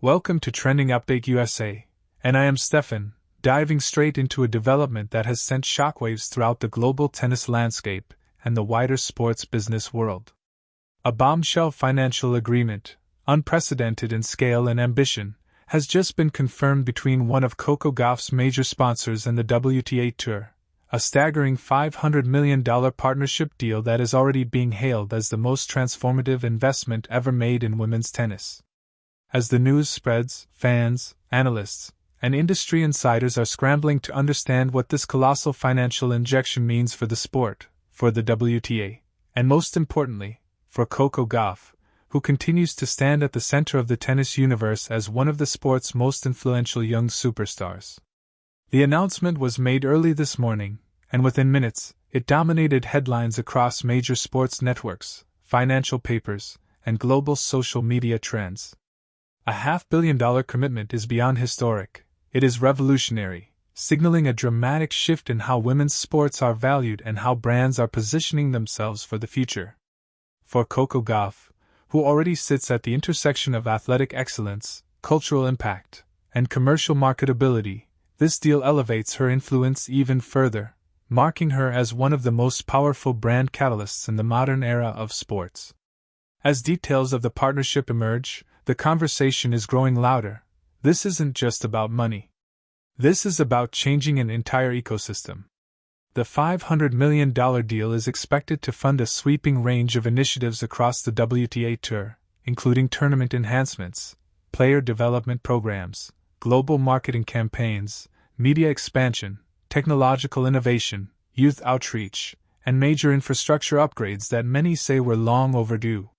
Welcome to Trending Update USA, and I am Stefan, diving straight into a development that has sent shockwaves throughout the global tennis landscape and the wider sports business world. A bombshell financial agreement, unprecedented in scale and ambition, has just been confirmed between one of Coco Gauff's major sponsors and the WTA Tour, a staggering $500 million partnership deal that is already being hailed as the most transformative investment ever made in women's tennis. As the news spreads, fans, analysts, and industry insiders are scrambling to understand what this colossal financial injection means for the sport, for the WTA, and most importantly, for Coco Gauff, who continues to stand at the center of the tennis universe as one of the sport's most influential young superstars. The announcement was made early this morning, and within minutes, it dominated headlines across major sports networks, financial papers, and global social media trends. A $500 million commitment is beyond historic. It is revolutionary, signaling a dramatic shift in how women's sports are valued and how brands are positioning themselves for the future. For Coco Gauff, who already sits at the intersection of athletic excellence, cultural impact, and commercial marketability, this deal elevates her influence even further, marking her as one of the most powerful brand catalysts in the modern era of sports. As details of the partnership emerge, the conversation is growing louder. This isn't just about money. This is about changing an entire ecosystem. The $500 million deal is expected to fund a sweeping range of initiatives across the WTA Tour, including tournament enhancements, player development programs, global marketing campaigns, media expansion, technological innovation, youth outreach, and major infrastructure upgrades that many say were long overdue.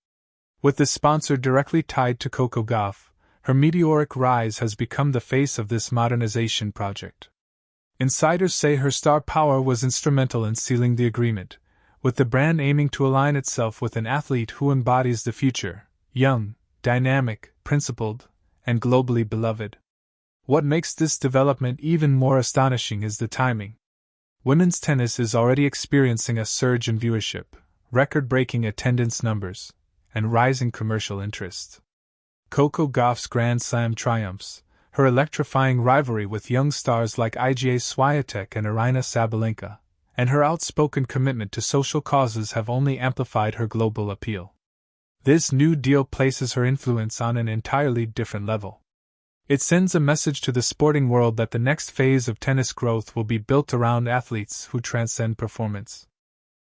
With the sponsor directly tied to Coco Gauff, her meteoric rise has become the face of this modernization project. Insiders say her star power was instrumental in sealing the agreement, with the brand aiming to align itself with an athlete who embodies the future, young, dynamic, principled, and globally beloved. What makes this development even more astonishing is the timing. Women's tennis is already experiencing a surge in viewership, record-breaking attendance numbers, and rising commercial interest. Coco Gauff's Grand Slam triumphs, her electrifying rivalry with young stars like Iga Swiatek and Aryna Sabalenka, and her outspoken commitment to social causes have only amplified her global appeal. This new deal places her influence on an entirely different level. It sends a message to the sporting world that the next phase of tennis growth will be built around athletes who transcend performance.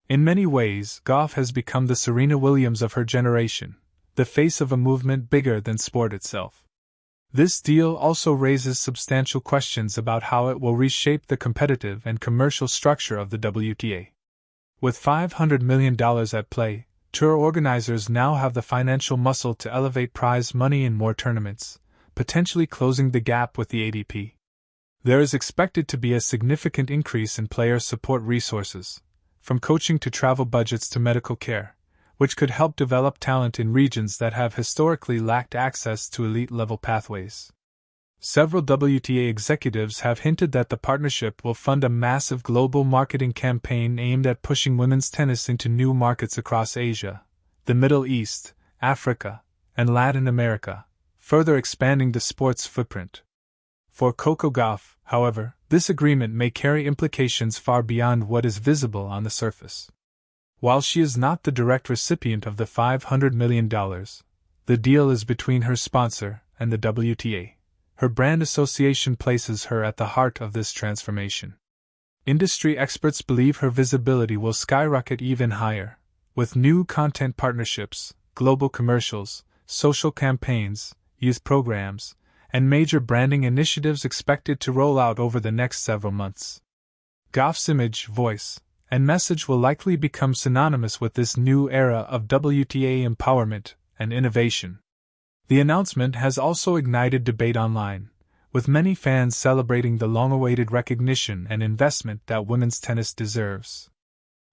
In many ways, Gauff has become the Serena Williams of her generation, the face of a movement bigger than sport itself. This deal also raises substantial questions about how it will reshape the competitive and commercial structure of the WTA. With $500 million at play, tour organizers now have the financial muscle to elevate prize money in more tournaments, potentially closing the gap with the ADP. There is expected to be a significant increase in player support resources, from coaching to travel budgets to medical care, which could help develop talent in regions that have historically lacked access to elite-level pathways. Several WTA executives have hinted that the partnership will fund a massive global marketing campaign aimed at pushing women's tennis into new markets across Asia, the Middle East, Africa, and Latin America, further expanding the sport's footprint. For Coco Gauff, however, this agreement may carry implications far beyond what is visible on the surface. While she is not the direct recipient of the $500 million, the deal is between her sponsor and the WTA. Her brand association places her at the heart of this transformation. Industry experts believe her visibility will skyrocket even higher, with new content partnerships, global commercials, social campaigns, youth programs, and major branding initiatives expected to roll out over the next several months. Gauff's image, voice, and message will likely become synonymous with this new era of WTA empowerment and innovation. The announcement has also ignited debate online, with many fans celebrating the long-awaited recognition and investment that women's tennis deserves.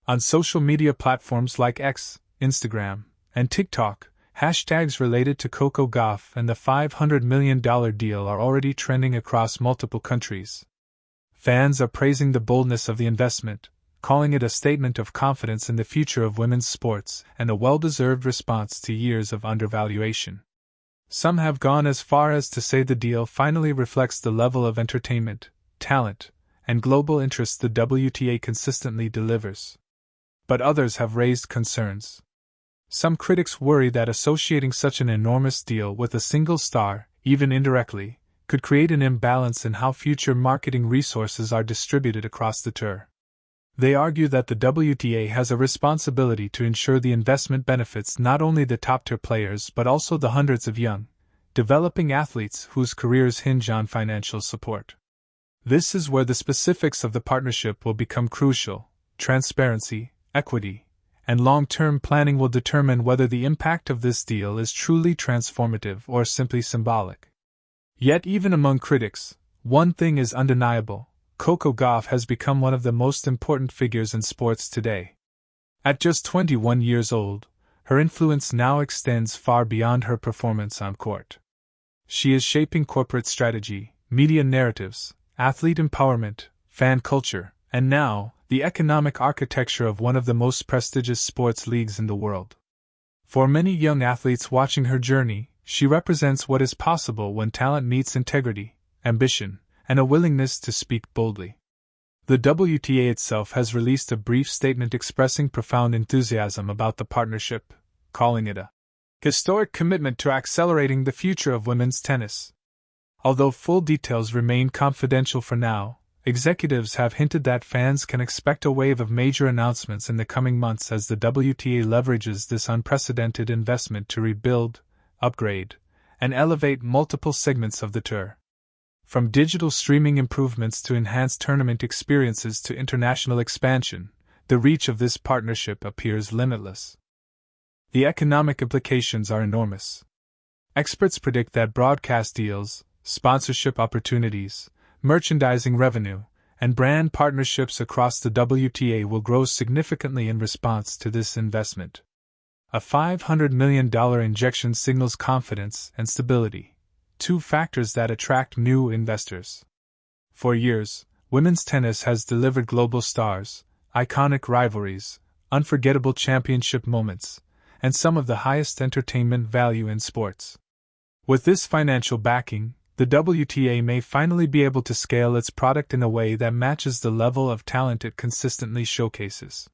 On social media platforms like X, Instagram, and TikTok, hashtags related to Coco Gauff and the $500 million deal are already trending across multiple countries. Fans are praising the boldness of the investment, calling it a statement of confidence in the future of women's sports and a well-deserved response to years of undervaluation. Some have gone as far as to say the deal finally reflects the level of entertainment, talent, and global interest the WTA consistently delivers. But others have raised concerns. Some critics worry that associating such an enormous deal with a single star, even indirectly, could create an imbalance in how future marketing resources are distributed across the tour. They argue that the WTA has a responsibility to ensure the investment benefits not only the top-tier players but also the hundreds of young, developing athletes whose careers hinge on financial support. This is where the specifics of the partnership will become crucial. Transparency, equity, and long-term planning will determine whether the impact of this deal is truly transformative or simply symbolic. Yet even among critics, one thing is undeniable: Coco Gauff has become one of the most important figures in sports today. At just 21 years old, her influence now extends far beyond her performance on court. She is shaping corporate strategy, media narratives, athlete empowerment, fan culture, and now, the economic architecture of one of the most prestigious sports leagues in the world. For many young athletes watching her journey, she represents what is possible when talent meets integrity, ambition, and a willingness to speak boldly. The WTA itself has released a brief statement expressing profound enthusiasm about the partnership, calling it a historic commitment to accelerating the future of women's tennis. Although full details remain confidential for now, executives have hinted that fans can expect a wave of major announcements in the coming months as the WTA leverages this unprecedented investment to rebuild, upgrade, and elevate multiple segments of the tour. From digital streaming improvements to enhanced tournament experiences to international expansion, the reach of this partnership appears limitless. The economic implications are enormous. Experts predict that broadcast deals, sponsorship opportunities, merchandising revenue, and brand partnerships across the WTA will grow significantly in response to this investment. A $500 million injection signals confidence and stability, two factors that attract new investors. For years, women's tennis has delivered global stars, iconic rivalries, unforgettable championship moments, and some of the highest entertainment value in sports. With this financial backing, the WTA may finally be able to scale its product in a way that matches the level of talent it consistently showcases.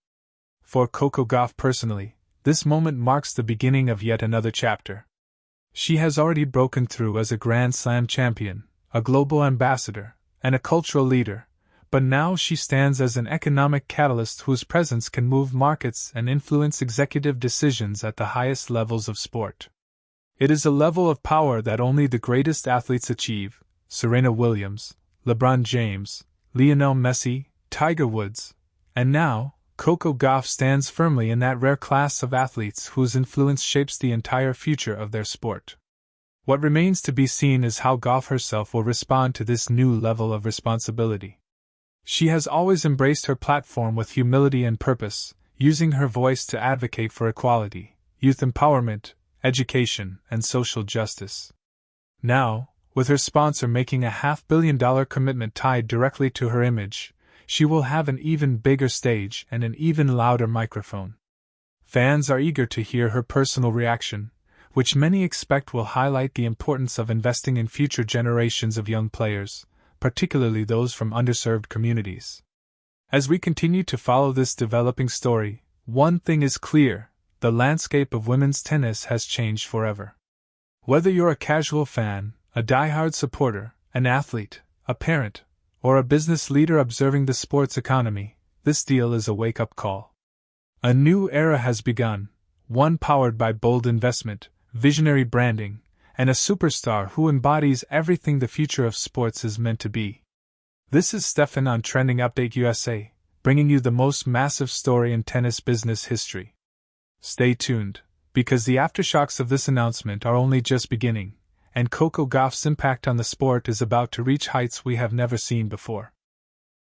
For Coco Gauff personally, this moment marks the beginning of yet another chapter. She has already broken through as a Grand Slam champion, a global ambassador, and a cultural leader, but now she stands as an economic catalyst whose presence can move markets and influence executive decisions at the highest levels of sport. It is a level of power that only the greatest athletes achieve: Serena Williams, LeBron James, Lionel Messi, Tiger Woods, and now, Coco Gauff stands firmly in that rare class of athletes whose influence shapes the entire future of their sport. What remains to be seen is how Gauff herself will respond to this new level of responsibility. She has always embraced her platform with humility and purpose, using her voice to advocate for equality, youth empowerment, education, and social justice. Now, with her sponsor making a $500 million commitment tied directly to her image, she will have an even bigger stage and an even louder microphone. Fans are eager to hear her personal reaction, which many expect will highlight the importance of investing in future generations of young players, particularly those from underserved communities. As we continue to follow this developing story, one thing is clear: the landscape of women's tennis has changed forever. Whether you're a casual fan, a diehard supporter, an athlete, a parent, or a business leader observing the sports economy, this deal is a wake-up call. A new era has begun, one powered by bold investment, visionary branding, and a superstar who embodies everything the future of sports is meant to be. This is Stefan on Trending Update USA, bringing you the most massive story in tennis business history. Stay tuned, because the aftershocks of this announcement are only just beginning, and Coco Gauff's impact on the sport is about to reach heights we have never seen before.